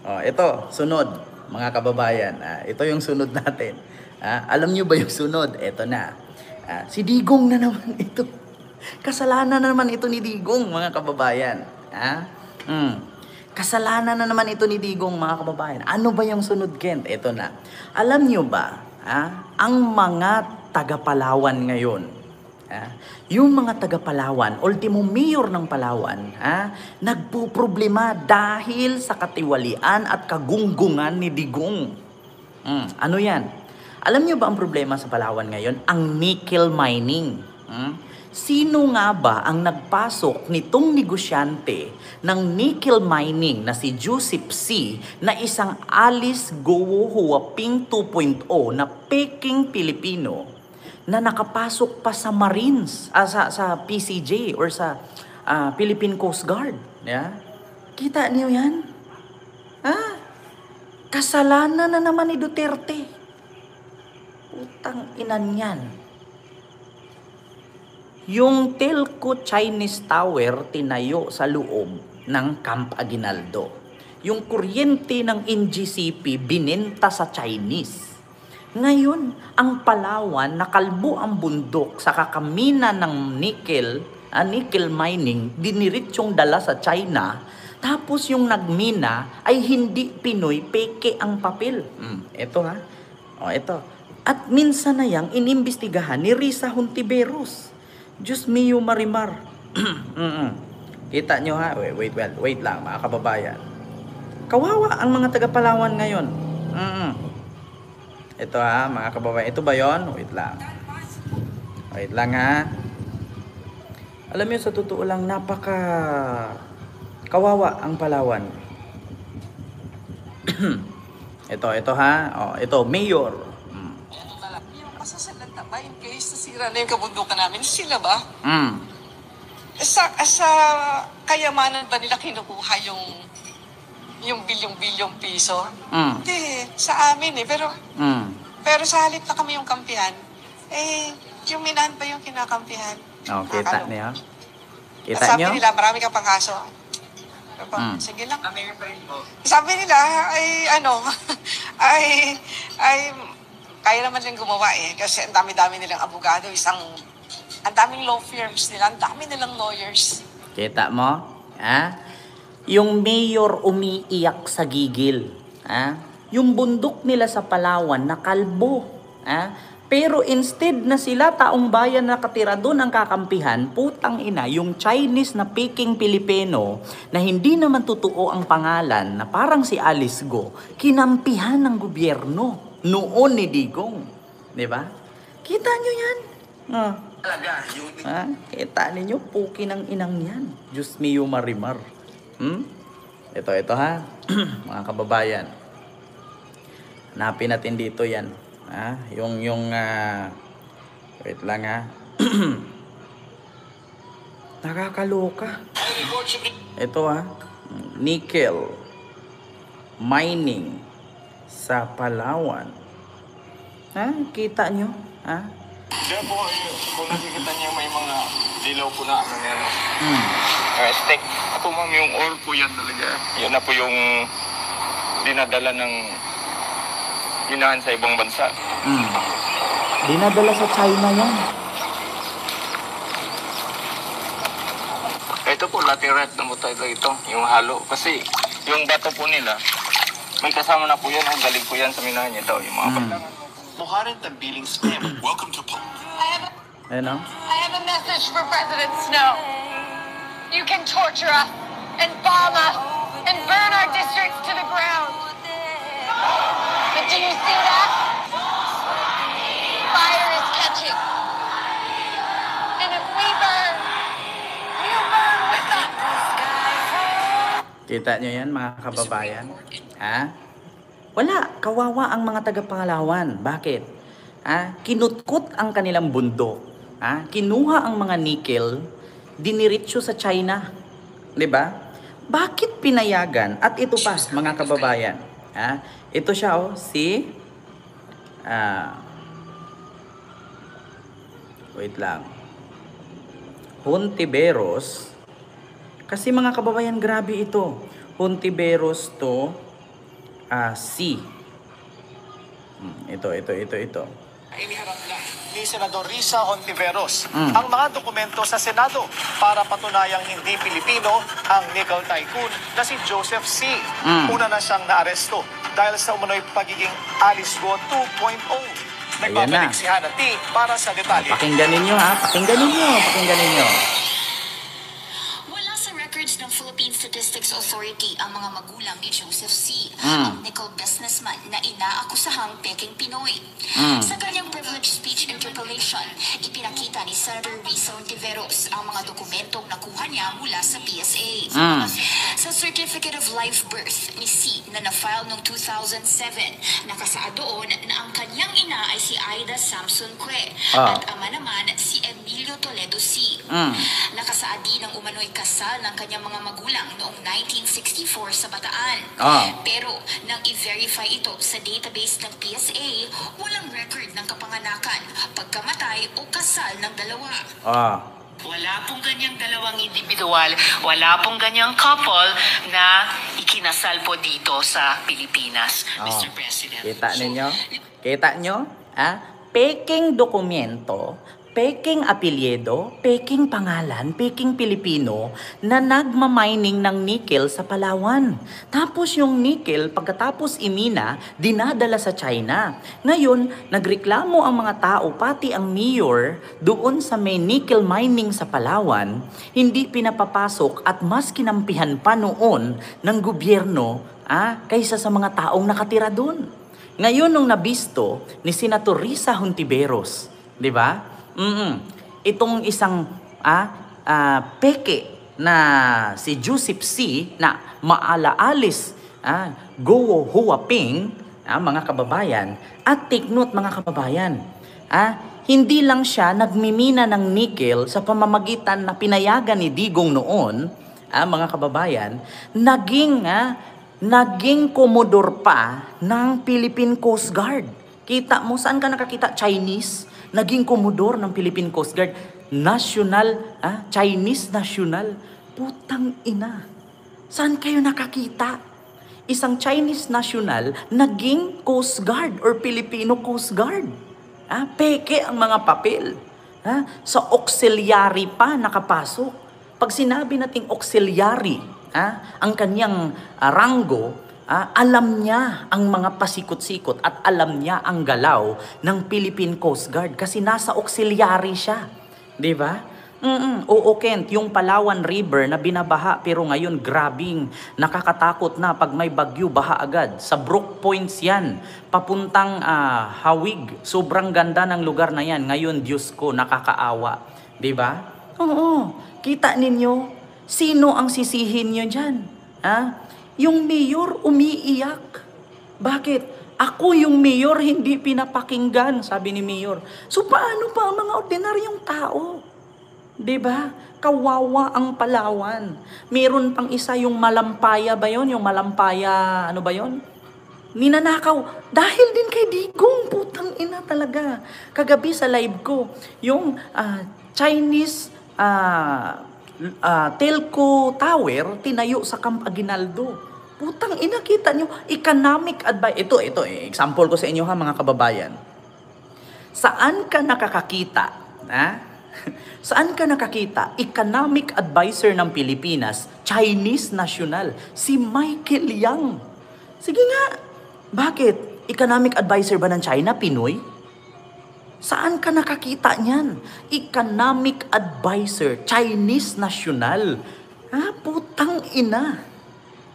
Oh, ito, sunod, mga kababayan. Ito yung sunod natin. Alam nyo ba yung sunod? Ito na. Si Digong na naman ito. Kasalanan na naman ito ni Digong, mga kababayan. Kasalanan na naman ito ni Digong, mga kababayan. Ano ba yung sunod, Kent? Ito na. Alam nyo ba, ang mga taga-Palawan ngayon, yung mga taga-Palawan, ultimo mayor ng Palawan, nagpo-problema dahil sa katiwalian at kagunggungan ni Digong. Ano yan? Alam niyo ba ang problema sa Palawan ngayon? Ang nickel mining. Sino nga ba ang nagpasok nitong negosyante ng nickel mining na si Joseph C. na isang Alice Gowo Huaping 2.0 na peking Pilipino na nakapasok pa sa Marines, sa PCJ or sa Philippine Coast Guard? Yeah? Kita niyo yan? Kasalanan na naman ni Duterte. Putang inan yan. Yung Telco Chinese Tower tinayo sa loob ng Camp Aguinaldo. Yung kuryente ng NGCP binenta sa Chinese. Ngayon, ang Palawan, nakalbo ang bundok sa kakamina ng nickel mining, diniritsong dala sa China, tapos yung nagmina ay hindi Pinoy, peke ang papel. Ito ito. At minsan na yang inimbestigahan ni Risa Hontiveros. Diyos mio Marimar. Kita nyo wait lang mga kababayan. Kawawa ang mga taga-Palawan ngayon. Ito mga kababayan. Ito ba yon? Wait lang Alam niyo sa totoo lang kawawa ang Palawan. ito ito mayor. Yung masasalanta ba yung case na sira na yung kabundukan namin? Sila ba? Sa kayamanan ba nila kinukuha yung bilyong-bilyong piso? Hindi, sa amin pero sa halip na kami yung kampihan, yung minahan pa yung kinakampihan. Kita niyo? Kita sabi nyo? nila, marami kang pangkaso. Sige lang. Sabi nila, kaya naman din gumawa kasi ang dami-dami nilang abogado, ang daming law firms nila, ang dami nilang lawyers. Kita mo? Yung mayor umiiyak sa gigil. Yung bundok nila sa Palawan nakalbo. Pero instead na sila taong bayan na nakatira doon ang kakampihan, putang ina, yung Chinese na peking Pilipino na hindi naman totoo ang pangalan na parang si Alice Go, kinampihan ng gobyerno noon ni Digong. Diba? Kita nyo yan? Kita ninyo, puki ng inang yan. Diyos mio Marimar. Ito mga kababayan. Hanapin natin dito yan. Wait lang nakakaloka. Ito nickel mining sa Palawan. Kita nyo? Diyan po, kung nakikita niyo may mga dilaw po na stick. Ako ma'am, yung ore po yan talaga. Yan na po yung dinadala ng minahan sa ibang bansa. Dinadala sa China yan. Ito po, laterite na po talaga ito, yung halo. Kasi yung bato po nila, may kasama na po yan, galing po yan sa minahan niya daw, yung mga paglangan. Muharin tambiling spam. Welcome to I have a message for President Snow. You can torture us and bomb us and burn our districts to the ground. But do you see that? Fire is catching. And if we burn, you burn with us. Kita nyo yan mga kababayan? Wala, kawawa ang mga taga-Palawan. Bakit? Kinutkot ang kanilang bundok. Kinuha ang mga nickel, diniritso sa China. 'Di ba? Bakit pinayagan? At ito pa, mga kababayan. Ito siya si wait lang. Hontiveros. Kasi mga kababayan, grabe ito. Hontiveros to. C. Ito. Iniharap na ni Senador Risa Hontiveros ang mga dokumento sa Senado para patunayang hindi Pilipino ang nickel tycoon na si Joseph C. Una na siyang naaresto dahil sa umano'y pagiging Alice Go 2.0. Nagbabalik si Hannah T. para sa detalye. Pakinggan ninyo ha. Pakinggan ninyo. Wala sa records ng Philippine Statistics Authority ang mga magulang ni Joseph C., ang nickel businessman na inaakusahang peking Pinoy. Sa kanyang privileged speech interpellation, ipinakita ni Senator Risa Hontiveros ang mga dokumentong nakuha niya mula sa PSA. Sa Certificate of Live Birth ni C na na-file noong 2007, nakasaad doon na ang kanyang ina ay si Aida Samson Que at ama naman si Emilio Toledo C. Nakasaad din ang umano'y kasal ng kanyang mga magulang noong 1964 sa Bataan. Pero nang i-verify ito sa database ng PSA, walang record ng kapanganakan, pagkamatay o kasal ng dalawa. Wala pong ganyang dalawang individual, wala pong ganyang couple na ikinasal po dito sa Pilipinas, Mr. President. Kita nyo? Peking dokumento, peking apelyido, peking pangalan, peking Pilipino na nagmamining ng nickel sa Palawan. Tapos yung nickel, pagkatapos imina, dinadala sa China. Ngayon, nagreklamo ang mga tao, pati ang mayor, doon sa may nickel mining sa Palawan, hindi pinapapasok at mas kinampihan pa noon ng gobyerno kaysa sa mga taong nakatira doon. Ngayon, nung nabisto ni Senator Risa Hontiveros, di ba? Itong isang peke na si Joseph C. na maalaalis Go Huaping, mga kababayan, at take note mga kababayan, hindi lang siya nagmimina ng nickel sa pamamagitan na pinayagan ni Digong noon, mga kababayan, naging komodor pa ng Philippine Coast Guard. Kita mo, saan ka nakakita? Chinese, naging komodor ng Philippine Coast Guard. National, Chinese national. Putang ina. Saan kayo nakakita? Isang Chinese national naging Coast Guard or Filipino Coast Guard. Peke ang mga papel. Sa auxiliary pa nakapasok. Pag sinabi nating auxiliary, ang kanyang ranggo, alam niya ang mga pasikot-sikot at alam niya ang galaw ng Philippine Coast Guard kasi nasa auxiliary siya. Di ba? Oo, Kent, yung Palawan River na binabaha pero ngayon grabing nakakatakot na pag may bagyo, baha agad. Sa Brook Points yan, papuntang Hawig. Sobrang ganda ng lugar na yan. Ngayon, Diyos ko, nakakaawa. Di ba? Oo, kita ninyo, sino ang sisihin nyo dyan? Yung mayor umiiyak. Bakit? Ako yung mayor, hindi pinapakinggan, sabi ni mayor. So paano pa ang mga ordinaryong tao? Diba? Kawawa ang Palawan. Meron pang isa yung Malampaya ba yun? Yung Malampaya, ano ba yun? Ninanakaw. Dahil din kay Digong, putang ina talaga. Kagabi sa live ko, yung Chinese telco tower, tinayo sa Camp Aguinaldo. Putang ina, kita nyo, economic advice. Ito, example ko sa inyo mga kababayan. Saan ka nakakakita? Saan ka nakakita? Economic advisor ng Pilipinas, Chinese national, si Michael Yang. Sige nga, bakit? Economic advisor ba ng China, Pinoy? Saan ka nakakita niyan? Economic advisor, Chinese national. Putang ina.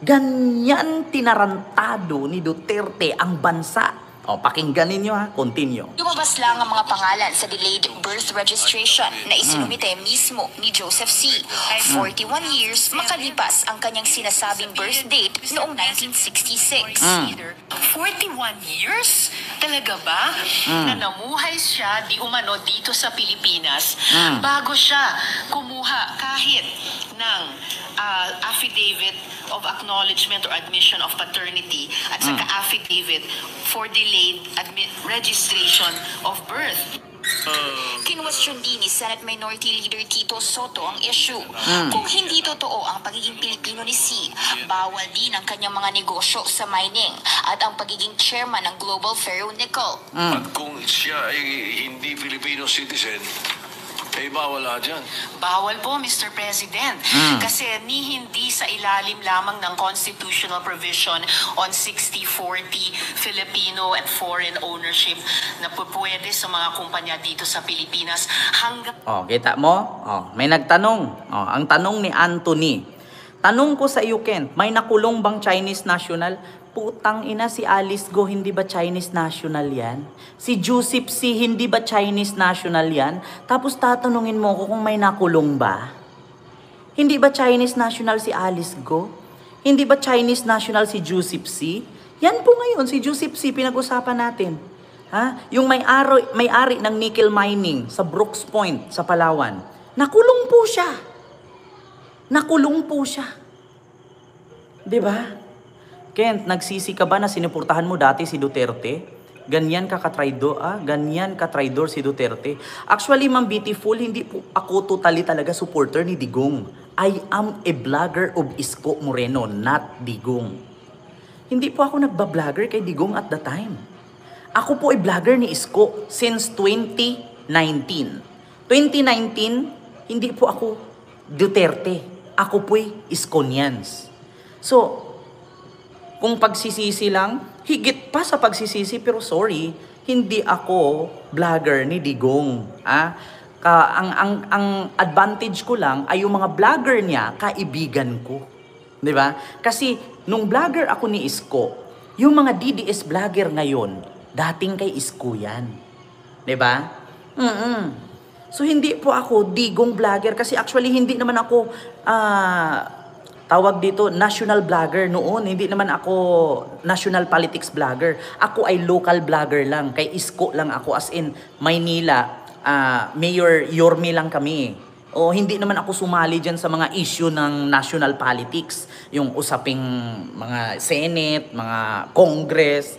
Ganyan tinarantado ni Duterte ang bansa. Pakinggan ninyo continue. Lumabas lang ang mga pangalan sa delayed birth registration na isinumite mismo ni Joseph C. 41 years makalipas ang kanyang sinasabing birth date noong 1966. 41 years? Talaga ba? Na namuhay siya di umano dito sa Pilipinas bago siya kumuha kahit ng affidavit of acknowledgement or admission of paternity at saka affidavit for delayed registration of birth. Kinwestiyon din ni Senate Minority Leader Tito Soto ang issue. Kung hindi totoo ang pagiging Pilipino ni C, bawal din ang kanyang mga negosyo sa mining at ang pagiging chairman ng Global Ferro-Nickel. At kung siya ay hindi Filipino citizen, eh bawal dyan. Bawal po, Mr. President. Kasi hindi sa ilalim lamang ng constitutional provision on 60-40 Filipino and foreign ownership na pwede sa mga kumpanya dito sa Pilipinas hanggang... Oh, kita mo? Oh, may nagtanong. Oh, ang tanong ni Anthony. Tanong ko sa iyo, Kent, may nakulong bang Chinese national? Putang ina, si Alice Go, hindi ba Chinese national yan? Si Joseph C, hindi ba Chinese national yan? Tapos tatanungin mo ko kung may nakulong ba? Hindi ba Chinese national si Alice Go? Hindi ba Chinese national si Joseph C? Yan po ngayon, si Joseph C, pinag-usapan natin. Ha? Yung may-ari ng nickel mining sa Brooks Point, sa Palawan. Nakulong po siya. Nakulong po siya. Diba? Kent, nagsisi ka ba na sinuportahan mo dati si Duterte? Ganyan ka katraidor si Duterte. Actually, Ma'am Beautiful, hindi po ako totally talaga supporter ni Digong. I am a blogger of Isko Moreno, not Digong. Hindi po ako nagbablogger kay Digong at the time. Ako po ay blogger ni Isko since 2019. 2019, hindi po ako Duterte. Ako po'y Iskonians. So, kung pagsisisi lang, higit pa sa pagsisisi, pero sorry, hindi ako vlogger ni Digong. Ang advantage ko lang ay yung mga vlogger niya, kaibigan ko. Di ba? Kasi nung vlogger ako ni Isko, yung mga DDS vlogger ngayon, dating kay Isko yan. Di ba? So hindi po ako Digong vlogger kasi actually hindi naman ako tawag dito, national vlogger noon. Hindi naman ako national politics vlogger. Ako ay local vlogger lang. Kay Isko lang ako. As in, Maynila, Mayor Yorme lang kami. O hindi naman ako sumali dyan sa mga issue ng national politics. Yung usaping mga Senate, mga Congress.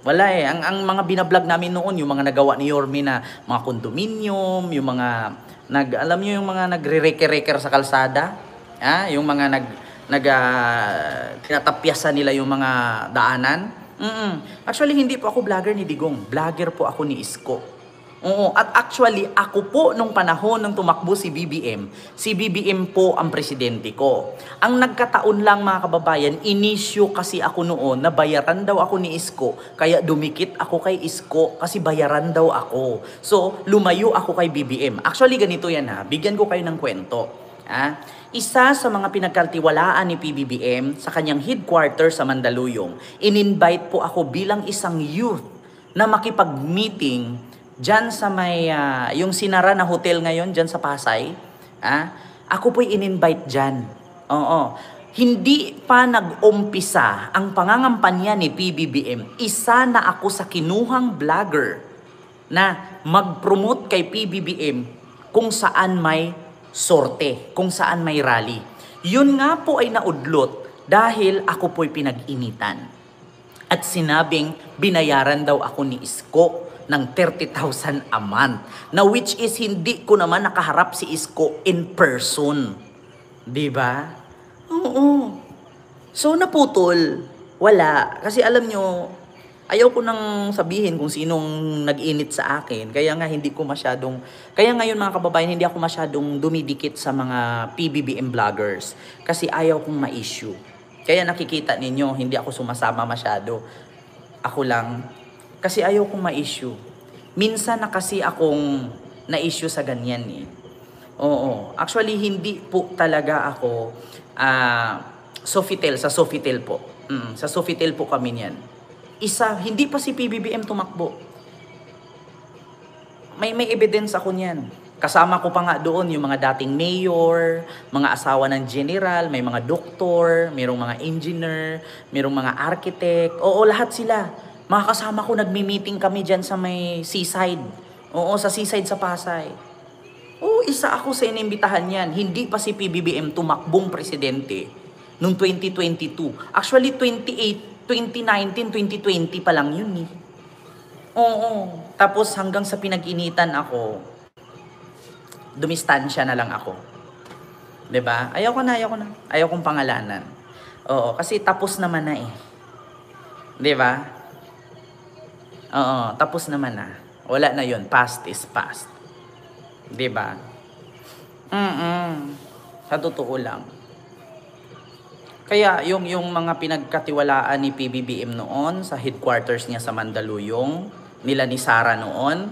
Wala eh. Ang mga binablog namin noon, yung mga nagawa ni Yorme na mga condominium, yung mga, alam nyo yung mga nagre-reker-reker sa kalsada? Yung mga tinatapyasan nila yung mga daanan. Actually, hindi po ako vlogger ni Digong. Vlogger po ako ni Isko. Oo. At actually, ako po nung panahon nung tumakbo si BBM po ang presidente ko. Ang nagkataon lang mga kababayan, inisyo kasi ako noon na bayaran daw ako ni Isko. Kaya dumikit ako kay Isko kasi bayaran daw ako. So, lumayo ako kay BBM. Actually, ganito yan ha. Bigyan ko kayo ng kwento. Isa sa mga pinagkatiwalaan ni PBBM sa kanyang headquarters sa Mandaluyong, in-invite po ako bilang isang youth na makipag-meeting dyan sa may, yung sinara na hotel ngayon dyan sa Pasay. Ako po'y in-invite dyan. Oo. Hindi pa nag-umpisa ang pangangampanya ni PBBM. Isa na ako sa kinuhang vlogger na mag-promote kay PBBM kung saan may sorte, kung saan may rally. Yun nga po ay naudlot dahil ako po'y pinag-initan. At sinabing binayaran daw ako ni Isko ng 30,000 a month. Na which is hindi ko naman nakaharap si Isko in person. Diba? Oo. So naputol. Wala. Kasi alam nyo, ayaw ko nang sabihin kung sinong nag-init sa akin. Kaya ngayon mga kababayan, hindi ako masyadong dumidikit sa mga PBBM vloggers. Kasi ayaw kong ma-issue. Kaya nakikita ninyo, hindi ako sumasama masyado. Ako lang. Kasi ayaw kong ma-issue. Minsan na kasi akong na-issue sa ganyan eh. Oo. Actually, hindi po talaga ako Sofitel, sa Sofitel po. Sa Sofitel po kami niyan. Hindi pa si PBBM tumakbo. May evidence ako niyan. Kasama ko pa nga doon yung mga dating mayor, mga asawa ng general, may mga doktor, mayroong mga engineer, mayroong mga architect. Oo, lahat sila. Mga kasama ko, nagmi-meeting kami dyan sa may seaside. Oo, sa seaside sa Pasay. Oo, isa ako sa inimbitahan yan. Hindi pa si PBBM tumakbong presidente noong 2022. Actually, 2019, 2020 pa lang yun eh. Oo. Tapos hanggang sa pinag-initan ako, dumistansya na lang ako. 'Di ba? Ayoko na. Ayaw kong pangalanan. Oo, kasi tapos naman na eh. 'Di ba? Oo, tapos naman na. Wala na 'yon. Past is past. 'Di ba? Sa totoo lang. Kaya yung mga pinagkatiwalaan ni PBBM noon sa headquarters niya sa Mandaluyong, nila ni Sara noon,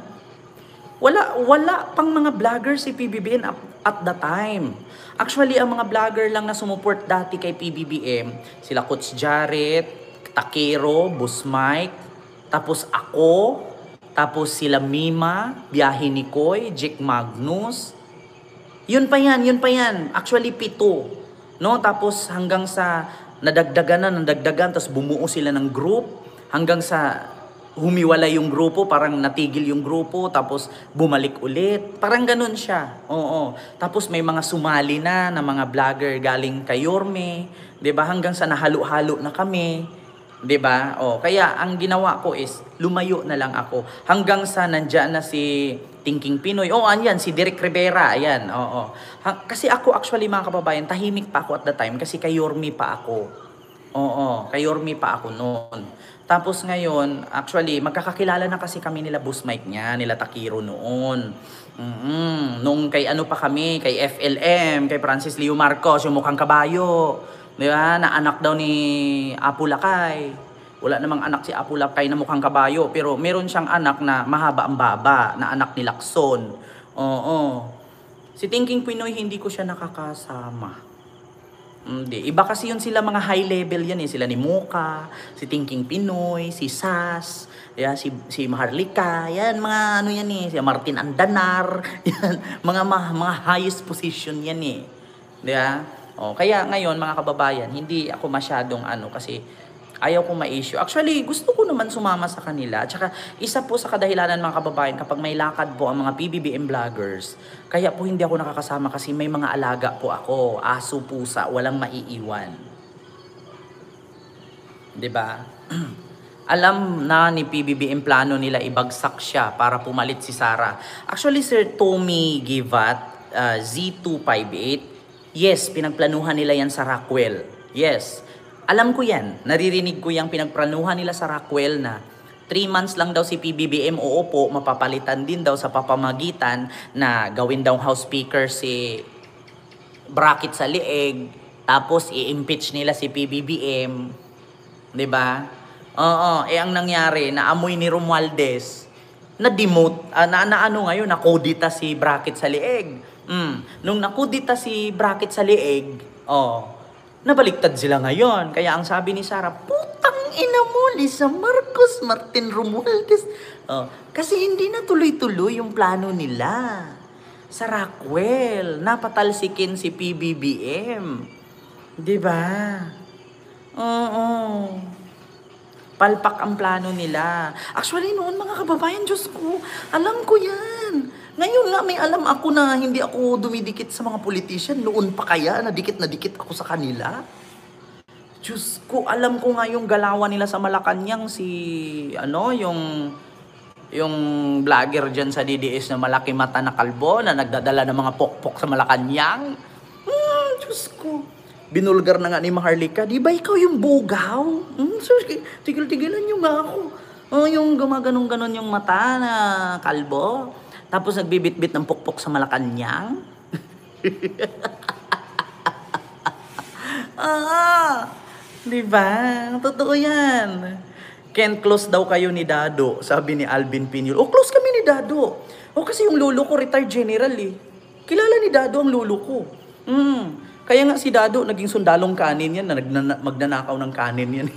wala pang mga vlogger si PBBM at the time. Actually, ang mga vlogger lang na sumuport dati kay PBBM, sila Coach Jarrett, Takero, Boss Mike, tapos ako, tapos sila Mima, Biyahe ni Koy, Jake Magnus. Yun pa yan. Actually, 7. No? Tapos hanggang sa nadagdagan, tapos bumuo sila ng group, hanggang sa humiwala yung grupo, parang natigil yung grupo, tapos bumalik ulit. Parang ganun siya. Oo. Tapos may mga sumali na mga vlogger galing kay Yorme, 'di ba? Hanggang sa nahalo-halo na kami, 'di ba? Kaya ang ginawa ko is lumayo na lang ako hanggang sa nandiyan na si Thinking Pinoy. Anyan si Derek Rivera, ayan. Kasi ako actually mga kababayan, tahimik pa ako at the time kasi kay Yorme pa ako. Kay Yorme pa ako noon. Tapos ngayon, actually, magkakakilala na kasi kami nila Boss Mike niya, nila Takiro noon. Nung kay ano pa kami, kay FLM, kay Francis Leo Marcos, yung mukhang kabayo. Di ba? Na anak daw ni Apu Lakay. Wala namang anak si Apu Lakay na mukhang kabayo, pero meron siyang anak na mahaba ang baba, na anak ni Lacson. Si Thinking Pinoy, hindi ko siya nakakasama. Hindi. Iba kasi yun sila, mga high level yan eh. Sila ni Muka, si Thinking Pinoy, si Sas, yan, si Maharlika, yan, mga ano yan eh. Si Martin Andanar, yan, mga highest position yan eh. Diba? Kaya ngayon, mga kababayan, hindi ako masyadong kasi ayaw kong ma-issue. Actually, gusto ko naman sumama sa kanila. At saka, isa po sa kadahilanan mga kababayan, kapag may lakad po ang mga PBBM vloggers, kaya po hindi ako nakakasama kasi may mga alaga po ako. Aso, pusa, walang maiiwan. 'Di ba? Alam na ni PBBM plano nila ibagsak siya para pumalit si Sara. Actually, Sir Tommy Givat, Z258, yes, pinagplanuhan nila yan sa Rockwell. Yes. Alam ko yan, naririnig ko yung pinagplanuhan nila sa Rockwell na 3 months lang daw si PBBM uupo, mapapalitan din daw sa papamagitan na gawin daw House Speaker si Bracket sa lieg, tapos i-impeach nila si PBBM. 'Di ba? Ang nangyari, naamoy ni Romualdez, na-demote, ngayon, nakudita si Bracket sa lieg. Nung nakudita si Bracket sa lieg, nabaliktad sila ngayon. Kaya ang sabi ni Sara, putang ina mo, Lisa Marcos, Martin Romualdez. Kasi hindi na tuloy-tuloy yung plano nila. Sa Rockwell, napatalsikin si PBBM. Diba? Palpak ang plano nila. Actually noon mga kababayan, Diyos ko, alam ko yan. Ngayon nga may alam ako na hindi ako dumidikit sa mga politician. Noon pa kaya na dikit ako sa kanila? Diyos ko, alam ko nga yung galawan nila sa Malacanang, yung vlogger dyan sa DDS na malaki mata na kalbo na nagdadala ng mga pokpok sa Malacanang. Diyos ko. Binulgar na nga ni Maharlika, di ba ikaw yung bugaw? Tigil-tigilan nyo nga ako. Yung gumaganon-ganon yung mata na kalbo. Tapos nagbibit-bit ng pukpok sa Malacanang. Diba? Totoo yan. Can't close daw kayo ni Dado, sabi ni Alvin Pinyol. Close kami ni Dado. Kasi yung lolo ko, retired general eh. Kilala ni Dado ang lolo ko. Kaya nga si Dado, naging sundalong kanin yan, na magnanakaw ng kanin yan.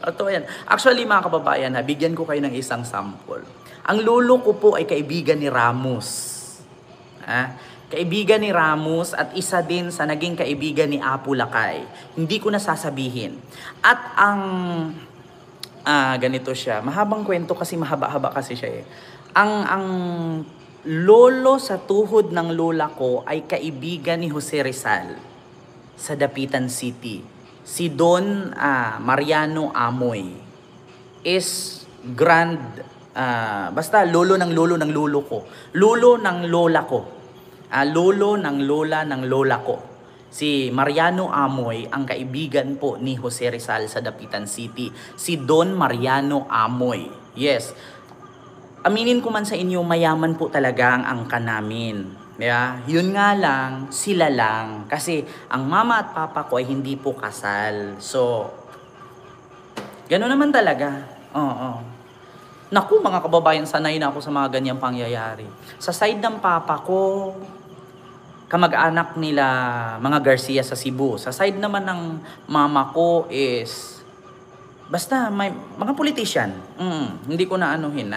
Ito yan. Actually mga kababayan, bigyan ko kayo ng isang sample. Ang lolo ko po ay kaibigan ni Ramos. Kaibigan ni Ramos at isa din sa naging kaibigan ni Apu Lakay. Hindi ko na sasabihin. At ang ganito siya. Mahabang kwento kasi mahaba-haba kasi siya eh. Ang lolo sa tuhod ng lola ko ay kaibigan ni Jose Rizal sa Dapitan City. si Don Mariano Amoy is basta lolo ng lolo ko. Lolo ng lola ko. Lolo ng lola ng lola ko. Si Mariano Amoy, ang kaibigan po ni Jose Rizal sa Dapitan City. Si Don Mariano Amoy. Yes. Aminin ko man sa inyo, mayaman po talaga ang angka namin. Yeah? Yun nga lang, sila lang. Kasi ang mama at papa ko ay hindi po kasal. So, gano'n naman talaga. Oo. Naku, mga kababayan, sanay na ako sa mga ganyang pangyayari. Sa side ng papa ko, kamag-anak nila mga Garcia sa Cebu. Sa side naman ng mama ko is, basta may mga politician. Hindi ko na anuhin,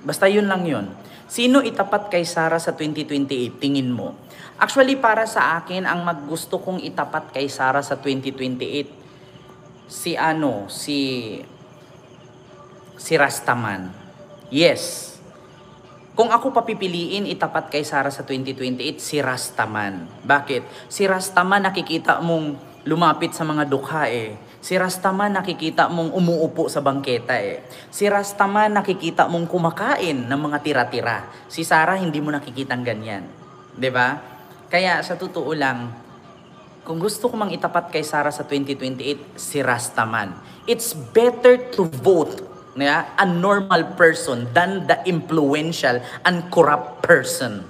Basta yun lang yun. Sino itapat kay Sara sa 2028, tingin mo? Actually, para sa akin, ang gusto kong itapat kay Sara sa 2028, si Rastaman. Yes. Kung ako papipiliin, itapat kay Sara sa 2028, si Rastaman. Bakit? Si Rastaman nakikita mong lumapit sa mga dukha Si Rastaman nakikita mong umuupo sa bangketa Si Rastaman nakikita mong kumakain ng mga tira-tira. Si Sara hindi mo nakikitang ganyan. 'Di ba? Kaya sa totoo lang, kung gusto ko mang itapat kay Sara sa 2028, si Rastaman. It's better to vote a normal person than the influential and corrupt person.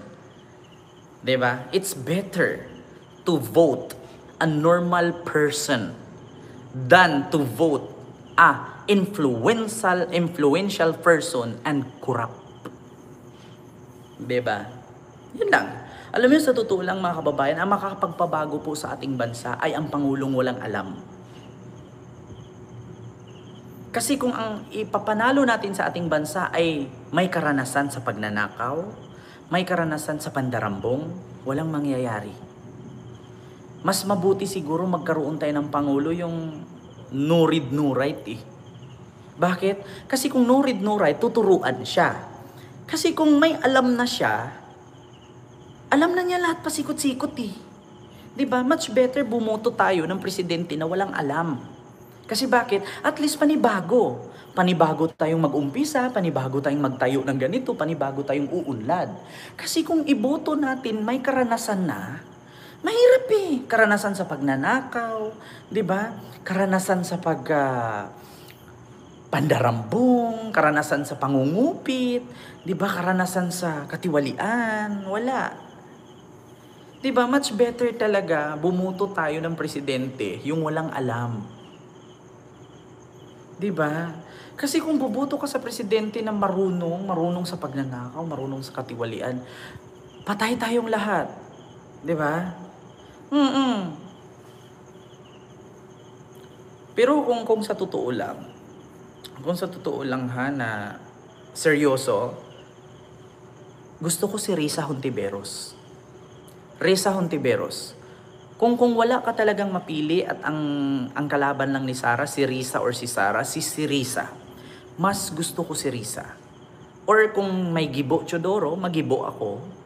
'Di ba? It's better to vote a normal person than to vote a influential person and corrupt. 'Di ba? Yun lang. Alam mo, sa totoo lang mga kababayan, ang makakapagpabago po sa ating bansa ay ang Pangulong walang alam. Kasi kung ang ipapanalo natin sa ating bansa ay may karanasan sa pagnanakaw, may karanasan sa pandarambong, walang mangyayari. Mas mabuti siguro magkaroon tayo ng Pangulo yung no read, no write Bakit? Kasi kung no read, no write, tuturuan siya. Kasi kung may alam na siya, alam na niya lahat pasikot-sikot Diba? Much better bumoto tayo ng presidente na walang alam. Kasi bakit? At least panibago. Panibago tayong mag-umpisa, panibago tayong magtayo ng ganito, panibago tayong uunlad. Kasi kung iboto natin may karanasan na, mahirap Karanasan sa pagnanakaw, di ba? Karanasan sa pandarambong, karanasan sa pangungupit, di ba? Karanasan sa katiwalian, wala. Di ba? Much better talaga bumoto tayo ng presidente yung walang alam. Di ba? Kasi kung buboto ka sa presidente na marunong sa pagnanakaw, marunong sa katiwalian, patay tayong lahat. Di ba? Pero kung sa totoo lang, na seryoso, gusto ko si Risa Hontiveros. Kung wala ka talagang mapili at ang kalaban lang ni Sara, si Risa or si Sara, si Risa. Mas gusto ko si Risa. Or kung may gibo Chodoro, magibo ako.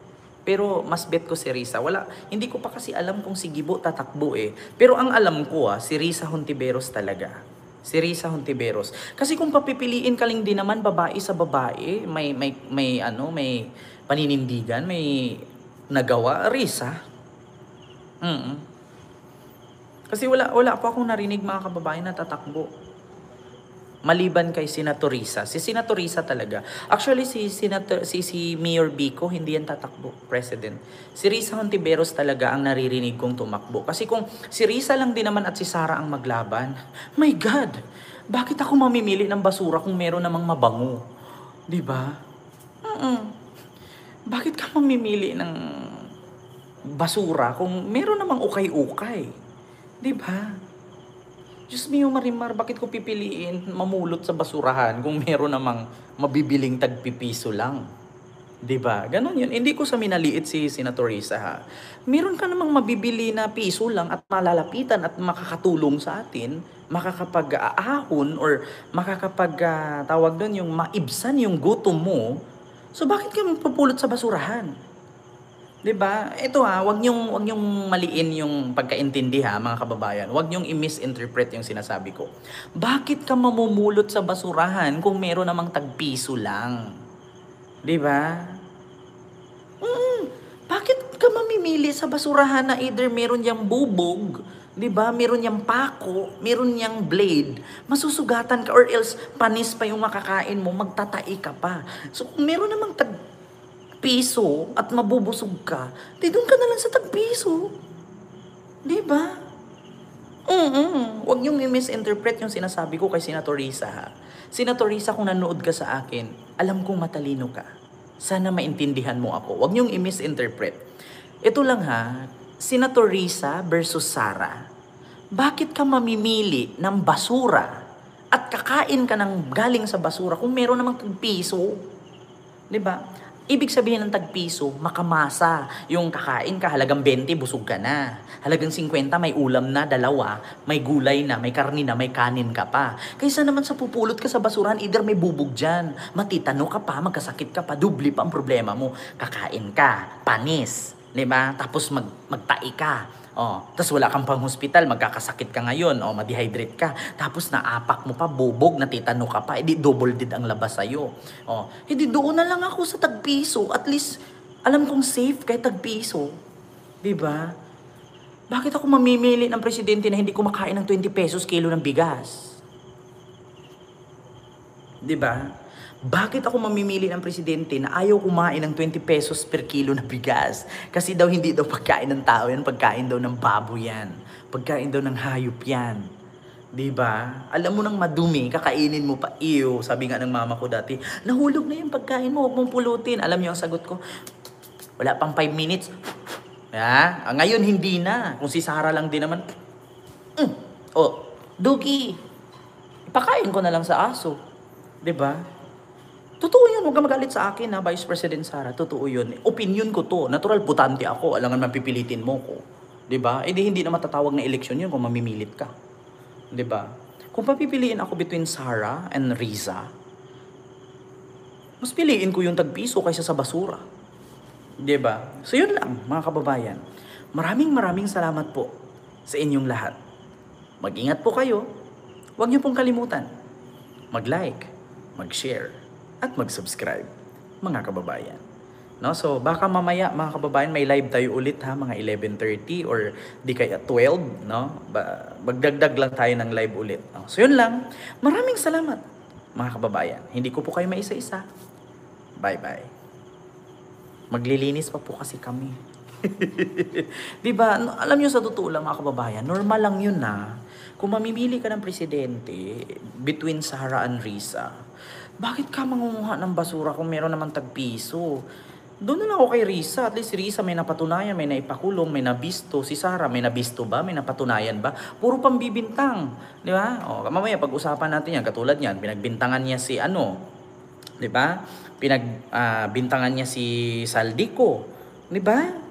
Pero mas bet ko si Risa. Hindi ko pa kasi alam kung si Gibo tatakbo Pero ang alam ko si Risa Hontiveros talaga. Si Risa Hontiveros. Kasi kung papipiliin ka lang din naman babae sa babae, may paninindigan, may nagawa, Risa. Kasi wala pa akong narinig mga kababayan na tatakbo. Maliban kay Senator Risa. Si Senator Risa talaga. Actually, si Mayor Vico, hindi yan tatakbo, President. Si Risa Hontiveros talaga ang naririnig kong tumakbo. Kasi kung si Risa lang din naman at si Sara ang maglaban, my God, bakit ako mamimili ng basura kung meron namang mabango? Diba? Bakit ka mamimili ng basura kung meron namang ukay-ukay? Diba? Diyos mio Marimar, bakit ko pipiliin mamulot sa basurahan kung meron namang mabibiling tagpipiso lang? Diba? Ganon yun. Hindi ko sa minaliit si Senator Risa Meron ka namang mabibili na piso lang at malalapitan at makakatulong sa atin, makakapag-aahon or tawag doon yung maibsan yung gutom mo. So bakit ka magpupulot sa basurahan? 'Di ba? Ito wag niyong maliin yung pagkaintindi mga kababayan. Wag niyong i-misinterpret yung sinasabi ko. Bakit ka mamumulot sa basurahan kung meron namang tagpiso lang? 'Di ba? Bakit ka mamimili sa basurahan na either meron yang bubog, 'di ba? Meron yang pako, meron yang blade, masusugatan ka or else panis pa yung makakain mo, magtatai ka pa. So kung meron namang piso at mabubusog ka, di doon ka na lang sa tagpiso. Di ba? Huwag niyong i-misinterpret yung sinasabi ko kay Senator Risa. Senator Risa, kung nanood ka sa akin, alam kong matalino ka. Sana maintindihan mo ako. Huwag niyong i-misinterpret. Ito lang Senator Risa versus Sara. Bakit ka mamimili ng basura at kakain ka ng galing sa basura kung meron namang tagpiso? Di ba? Ibig sabihin ng tagpiso, makamasa. Yung kakain ka, halagang 20, busog ka na. Halagang 50, may ulam na, 2, may gulay na, may karni na, may kanin ka pa. Kaysa naman sa pupulot ka sa basurahan, either may bubog dyan, matitano ka pa, magkasakit ka pa, dubli pa ang problema mo. Kakain ka, panis, diba? Tapos magtai ka. Tapos wala kang pang hospital, magkakasakit ka ngayon, ma-dehydrate ka. Tapos naapak mo pa, bubog, natitano ka pa, edi double did ang labas sa'yo. Hindi doon na lang ako sa tagpiso. At least, alam kong safe kahit tagpiso. Diba? Bakit ako mamimili ng presidente na hindi kumakain ng 20 pesos kilo ng bigas? Diba? Bakit ako mamimili ng presidente na ayaw kumain ng 20 pesos per kilo na bigas? Kasi daw hindi daw pagkain ng tao yan, pagkain daw ng baboy yan. Pagkain daw ng hayop yan. Diba? Alam mo nang madumi, kakainin mo pa. Ew, sabi nga ng mama ko dati, nahulog na yung pagkain mo, huwag mong pulutin. Alam niyo ang sagot ko? Wala pang 5 minutes. Ngayon hindi na. Kung si Sara lang din naman. Dugi, ipakain ko na lang sa aso. Diba? Totoo yun, huwag ka magalit sa akin Vice President Sara. Totoo yun. Opinion ko to. Natural, butante ako. Alangan mapipilitin mo ko. Diba? Hindi na matatawag na eleksyon yun kung mamimilit ka. Diba? Kung papipiliin ako between Sara and Riza, mas piliin ko yung tagpiso kaysa sa basura. Diba? So yun lang, mga kababayan. Maraming salamat po sa inyong lahat. Mag-ingat po kayo. Huwag niyo pong kalimutan. Mag-like, mag-share, at mag-subscribe, mga kababayan. So, baka mamaya, mga kababayan, may live tayo ulit mga 11:30 or di kaya 12, magdagdag lang tayo ng live ulit. So, yun lang. Maraming salamat, mga kababayan. Hindi ko po kayo maisa-isa. Bye-bye. Maglilinis pa po kasi kami. Diba? Alam nyo, sa totoo lang, mga kababayan, normal lang yun kung mamimili ka ng presidente between Sara and Risa, bakit ka mangunguha ng basura kung meron naman tagpiso? Doon na lang ako kay Risa. At least si Risa may napatunayan, may naipakulong, may nabisto. Si Sara may nabisto ba? May napatunayan ba? Puro pambibintang. Di ba? Mamaya pag-usapan natin yan. Katulad yan, pinagbintangan niya si di ba? Pinagbintangan niya si Saldico. Di ba?